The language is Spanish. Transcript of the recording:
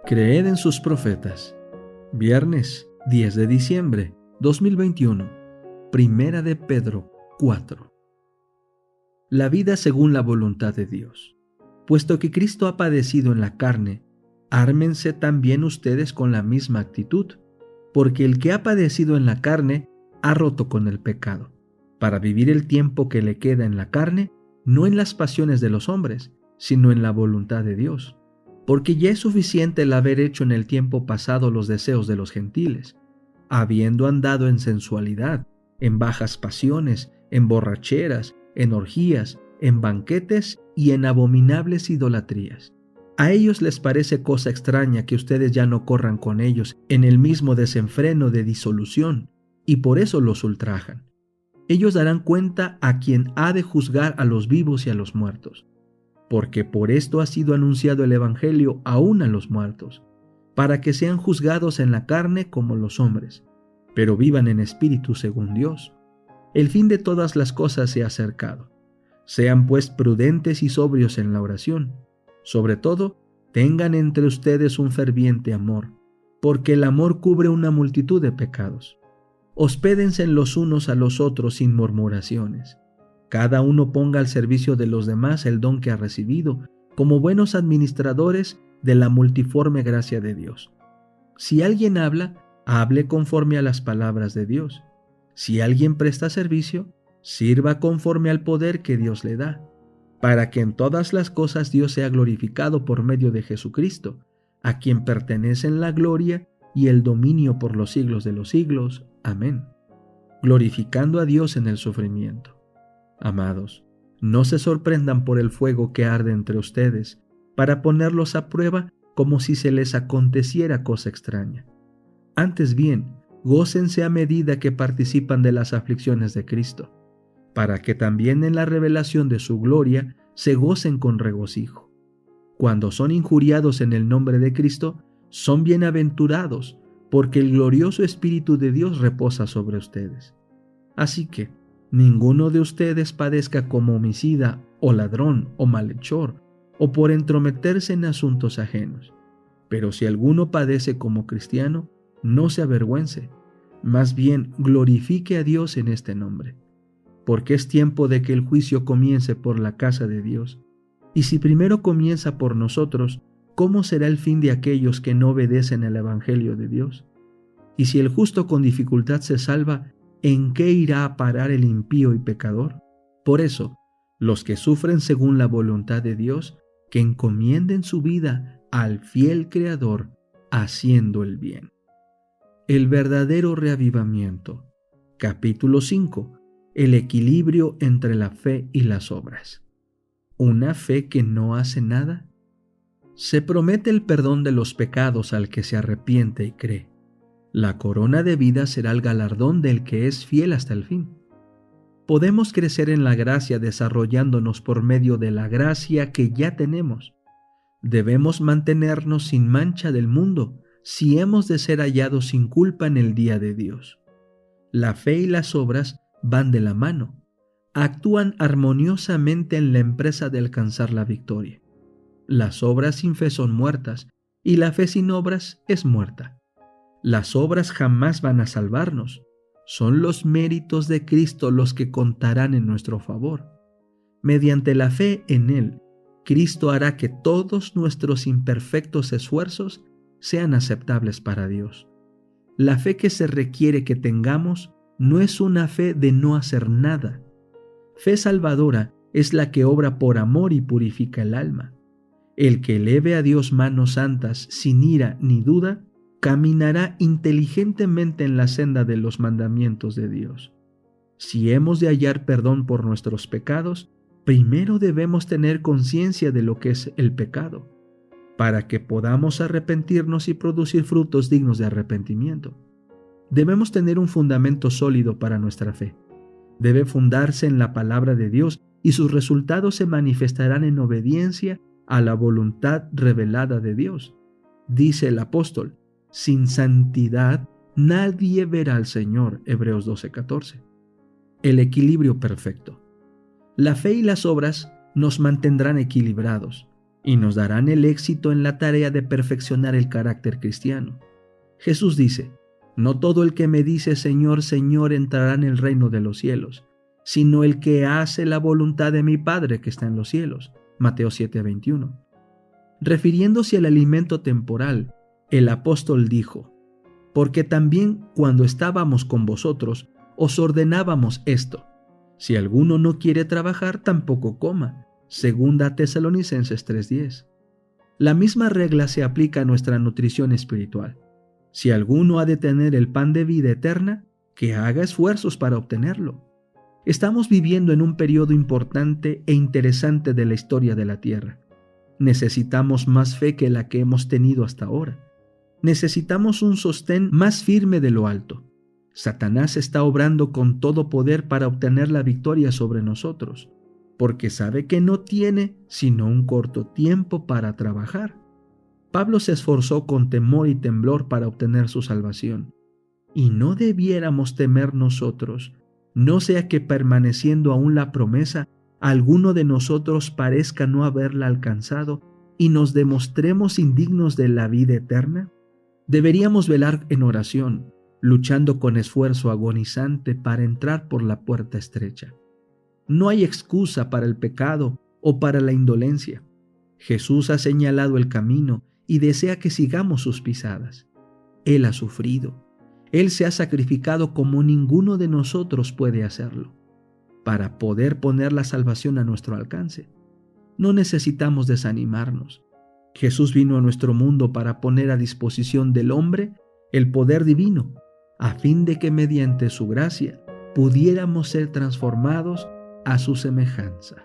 Creed en sus profetas. Viernes 10 de diciembre 2021. Primera de Pedro 4. La vida según la voluntad de Dios. Puesto que Cristo ha padecido en la carne, ármense también ustedes con la misma actitud, porque el que ha padecido en la carne ha roto con el pecado, para vivir el tiempo que le queda en la carne, no en las pasiones de los hombres, sino en la voluntad de Dios. Porque ya es suficiente el haber hecho en el tiempo pasado los deseos de los gentiles, habiendo andado en sensualidad, en bajas pasiones, en borracheras, en orgías, en banquetes y en abominables idolatrías. A ellos les parece cosa extraña que ustedes ya no corran con ellos en el mismo desenfreno de disolución, y por eso los ultrajan. Ellos darán cuenta a quien ha de juzgar a los vivos y a los muertos. Porque por esto ha sido anunciado el Evangelio aún a los muertos, para que sean juzgados en la carne como los hombres, pero vivan en espíritu según Dios. El fin de todas las cosas se ha acercado. Sean pues prudentes y sobrios en la oración. Sobre todo, tengan entre ustedes un ferviente amor, porque el amor cubre una multitud de pecados. Hospédense los unos a los otros sin murmuraciones. Cada uno ponga al servicio de los demás el don que ha recibido, como buenos administradores de la multiforme gracia de Dios. Si alguien habla, hable conforme a las palabras de Dios. Si alguien presta servicio, sirva conforme al poder que Dios le da, para que en todas las cosas Dios sea glorificado por medio de Jesucristo, a quien pertenecen la gloria y el dominio por los siglos de los siglos. Amén. Glorificando a Dios en el sufrimiento. Amados, no se sorprendan por el fuego que arde entre ustedes, para ponerlos a prueba como si se les aconteciera cosa extraña. Antes bien, gócense a medida que participan de las aflicciones de Cristo, para que también en la revelación de su gloria se gocen con regocijo. Cuando son injuriados en el nombre de Cristo, son bienaventurados, porque el glorioso Espíritu de Dios reposa sobre ustedes. Así que, ninguno de ustedes padezca como homicida, o ladrón, o malhechor, o por entrometerse en asuntos ajenos. Pero si alguno padece como cristiano, no se avergüence, más bien glorifique a Dios en este nombre. Porque es tiempo de que el juicio comience por la casa de Dios. Y si primero comienza por nosotros, ¿cómo será el fin de aquellos que no obedecen al Evangelio de Dios? Y si el justo con dificultad se salva, ¿en qué irá a parar el impío y pecador? Por eso, los que sufren según la voluntad de Dios, que encomienden su vida al fiel Creador, haciendo el bien. El verdadero reavivamiento. Capítulo 5. El equilibrio entre la fe y las obras. ¿Una fe que no hace nada? Se promete el perdón de los pecados al que se arrepiente y cree. La corona de vida será el galardón del que es fiel hasta el fin. Podemos crecer en la gracia desarrollándonos por medio de la gracia que ya tenemos. Debemos mantenernos sin mancha del mundo si hemos de ser hallados sin culpa en el día de Dios. La fe y las obras van de la mano. Actúan armoniosamente en la empresa de alcanzar la victoria. Las obras sin fe son muertas y la fe sin obras es muerta. Las obras jamás van a salvarnos. Son los méritos de Cristo los que contarán en nuestro favor. Mediante la fe en Él, Cristo hará que todos nuestros imperfectos esfuerzos sean aceptables para Dios. La fe que se requiere que tengamos no es una fe de no hacer nada. Fe salvadora es la que obra por amor y purifica el alma. El que eleve a Dios manos santas sin ira ni duda, caminará inteligentemente en la senda de los mandamientos de Dios. Si hemos de hallar perdón por nuestros pecados, primero debemos tener conciencia de lo que es el pecado, para que podamos arrepentirnos y producir frutos dignos de arrepentimiento. Debemos tener un fundamento sólido para nuestra fe. Debe fundarse en la palabra de Dios y sus resultados se manifestarán en obediencia a la voluntad revelada de Dios. Dice el apóstol: sin santidad nadie verá al Señor. Hebreos 12:14. El equilibrio perfecto. La fe y las obras nos mantendrán equilibrados. y nos darán el éxito en la tarea de perfeccionar el carácter cristiano. Jesús dice: no todo el que me dice Señor, Señor entrará en el reino de los cielos, sino el que hace la voluntad de mi Padre que está en los cielos. Mateo 7:21. Refiriéndose al alimento temporal, el apóstol dijo: porque también cuando estábamos con vosotros, os ordenábamos esto: si alguno no quiere trabajar, tampoco coma. Segunda Tesalonicenses 3:10. La misma regla se aplica a nuestra nutrición espiritual. Si alguno ha de tener el pan de vida eterna, que haga esfuerzos para obtenerlo. Estamos viviendo en un periodo importante e interesante de la historia de la tierra. Necesitamos más fe que la que hemos tenido hasta ahora. Necesitamos un sostén más firme de lo alto. Satanás está obrando con todo poder para obtener la victoria sobre nosotros, porque sabe que no tiene sino un corto tiempo para trabajar. Pablo se esforzó con temor y temblor para obtener su salvación. Y no debiéramos temer nosotros, no sea que permaneciendo aún la promesa, alguno de nosotros parezca no haberla alcanzado y nos demostremos indignos de la vida eterna. Deberíamos velar en oración, luchando con esfuerzo agonizante para entrar por la puerta estrecha. No hay excusa para el pecado o para la indolencia. Jesús ha señalado el camino y desea que sigamos sus pisadas. Él ha sufrido. Él se ha sacrificado como ninguno de nosotros puede hacerlo, para poder poner la salvación a nuestro alcance. No necesitamos desanimarnos. Jesús vino a nuestro mundo para poner a disposición del hombre el poder divino, a fin de que mediante su gracia pudiéramos ser transformados a su semejanza.